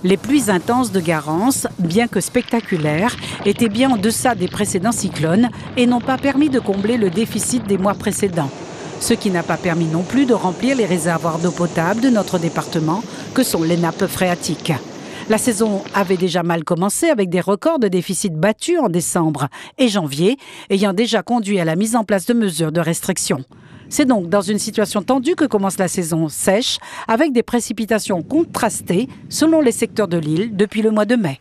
Les pluies intenses de Garance, bien que spectaculaires, étaient bien en deçà des précédents cyclones et n'ont pas permis de combler le déficit des mois précédents. Ce qui n'a pas permis non plus de remplir les réservoirs d'eau potable de notre département, que sont les nappes phréatiques. La saison avait déjà mal commencé avec des records de déficit battus en décembre et janvier, ayant déjà conduit à la mise en place de mesures de restriction. C'est donc dans une situation tendue que commence la saison sèche, avec des précipitations contrastées selon les secteurs de l'île depuis le mois de mai.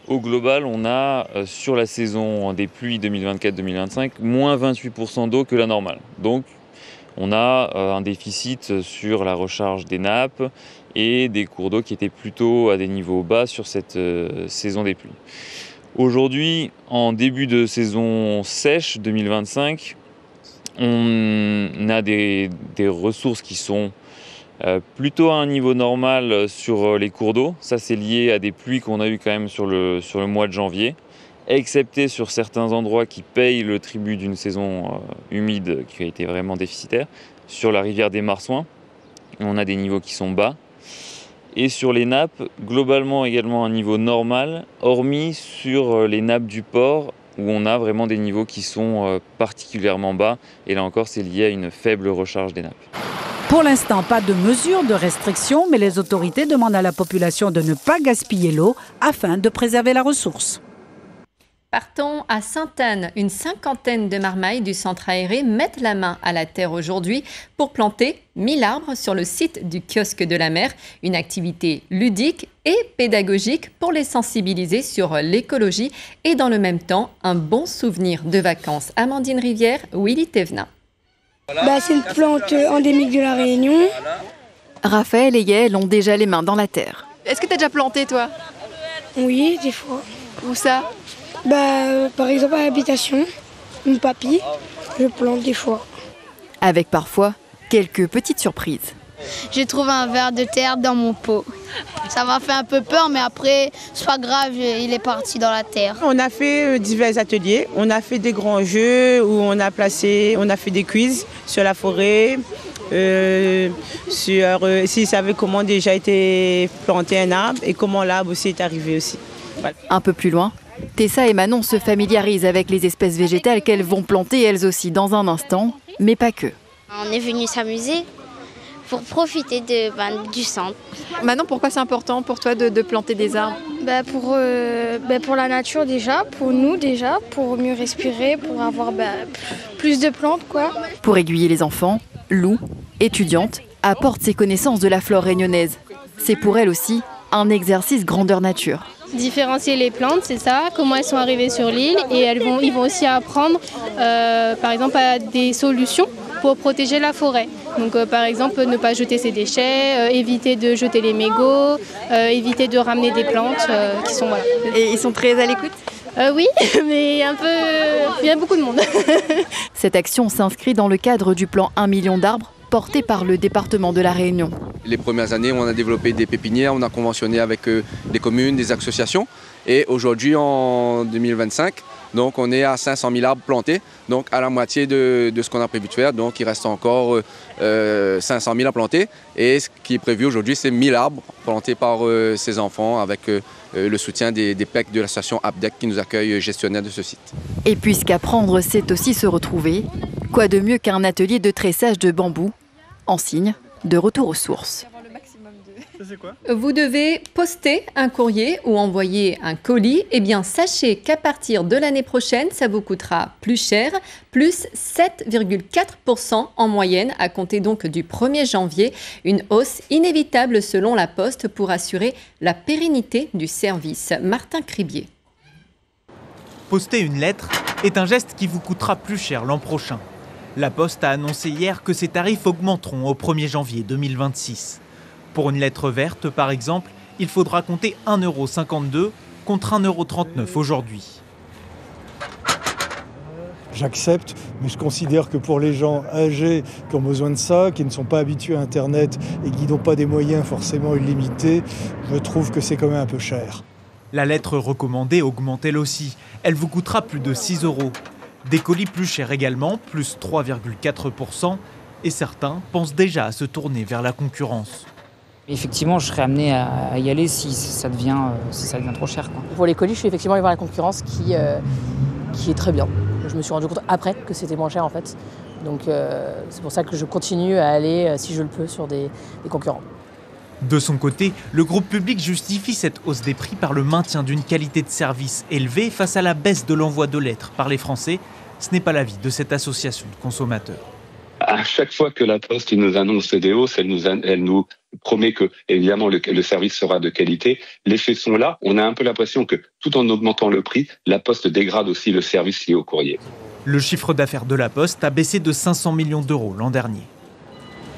Au global, on a sur la saison des pluies 2024-2025, moins 28% d'eau que la normale. Donc on a un déficit sur la recharge des nappes et des cours d'eau qui étaient plutôt à des niveaux bas sur cette saison des pluies. Aujourd'hui, en début de saison sèche 2025, on a des ressources qui sont plutôt à un niveau normal sur les cours d'eau. Ça, c'est lié à des pluies qu'on a eues quand même sur le mois de janvier, excepté sur certains endroits qui payent le tribut d'une saison humide qui a été vraiment déficitaire. Sur la rivière des Marsouins, on a des niveaux qui sont bas. Et sur les nappes, globalement également un niveau normal, hormis sur les nappes du port, où on a vraiment des niveaux qui sont particulièrement bas. Et là encore, c'est lié à une faible recharge des nappes. Pour l'instant, pas de mesures de restriction, mais les autorités demandent à la population de ne pas gaspiller l'eau afin de préserver la ressource. Partons à Sainte-Anne. Une cinquantaine de marmailles du centre aéré mettent la main à la terre aujourd'hui pour planter 1000 arbres sur le site du kiosque de la mer. Une activité ludique et pédagogique pour les sensibiliser sur l'écologie et dans le même temps, un bon souvenir de vacances. Amandine Rivière, Willy Thévenin. C'est une plante endémique de la Réunion. Raphaël et Yael ont déjà les mains dans la terre. Est-ce que tu as déjà planté, toi? Oui, des fois. Où ça? Par exemple, à l'habitation, mon papy, je plante des fois. Avec parfois quelques petites surprises. J'ai trouvé un ver de terre dans mon pot. Ça m'a fait un peu peur, mais après, c'est pas grave, il est parti dans la terre. On a fait divers ateliers. On a fait des grands jeux où on a fait des quiz sur la forêt, sur s'ils savaient comment déjà été planté un arbre et comment l'arbre aussi est arrivé aussi. Voilà. Un peu plus loin, Tessa et Manon se familiarisent avec les espèces végétales qu'elles vont planter elles aussi dans un instant, mais pas que. On est venu s'amuser pour profiter du centre. Manon, pourquoi c'est important pour toi de planter des arbres? Pour la nature déjà, pour nous déjà, pour mieux respirer, pour avoir plus de plantes, quoi. Pour aiguiller les enfants, Lou, étudiante, apporte ses connaissances de la flore réunionnaise. C'est pour elle aussi un exercice grandeur nature. Différencier les plantes, c'est ça, comment elles sont arrivées sur l'île, et ils vont aussi apprendre par exemple à des solutions pour protéger la forêt. Donc par exemple ne pas jeter ses déchets, éviter de jeter les mégots, éviter de ramener des plantes qui sont voilà. Et ils sont très à l'écoute? Oui, mais il y a beaucoup de monde. Cette action s'inscrit dans le cadre du plan 1 million d'arbres porté par le département de la Réunion. Les premières années, on a développé des pépinières, on a conventionné avec des communes, des associations. Et aujourd'hui, en 2025, donc on est à 500 000 arbres plantés, donc à la moitié de ce qu'on a prévu de faire. Donc il reste encore 500 000 à planter. Et ce qui est prévu aujourd'hui, c'est 1000 arbres plantés par ces enfants avec le soutien des PEC de l'association APDEC qui nous accueille gestionnaire de ce site. Et puisqu'apprendre, c'est aussi se retrouver, quoi de mieux qu'un atelier de tressage de bambou en signe de retour aux sources. Vous devez poster un courrier ou envoyer un colis. Eh bien, sachez qu'à partir de l'année prochaine, ça vous coûtera plus cher, plus 7,4% en moyenne, à compter donc du 1er janvier. Une hausse inévitable selon la Poste pour assurer la pérennité du service. Martin Cribier. Poster une lettre est un geste qui vous coûtera plus cher l'an prochain. La Poste a annoncé hier que ses tarifs augmenteront au 1er janvier 2026. Pour une lettre verte, par exemple, il faudra compter 1,52 € contre 1,39 € aujourd'hui. J'accepte, mais je considère que pour les gens âgés qui ont besoin de ça, qui ne sont pas habitués à Internet et qui n'ont pas des moyens forcément illimités, je trouve que c'est quand même un peu cher. La lettre recommandée augmente elle aussi. Elle vous coûtera plus de 6 €. Des colis plus chers également, plus 3,4%, et certains pensent déjà à se tourner vers la concurrence. Effectivement, je serais amené à y aller si ça devient trop cher, quoi. Pour les colis, je suis effectivement allé voir la concurrence qui est très bien. Je me suis rendu compte après que c'était moins cher en fait. Donc c'est pour ça que je continue à aller, si je le peux, sur des concurrents. De son côté, le groupe public justifie cette hausse des prix par le maintien d'une qualité de service élevée face à la baisse de l'envoi de lettres par les Français. Ce n'est pas l'avis de cette association de consommateurs. À chaque fois que la Poste nous annonce des hausses, elle nous promet que, évidemment, le service sera de qualité. Les faits sont là. On a un peu l'impression que, tout en augmentant le prix, la Poste dégrade aussi le service lié au courrier. Le chiffre d'affaires de la Poste a baissé de 500 millions d'euros l'an dernier.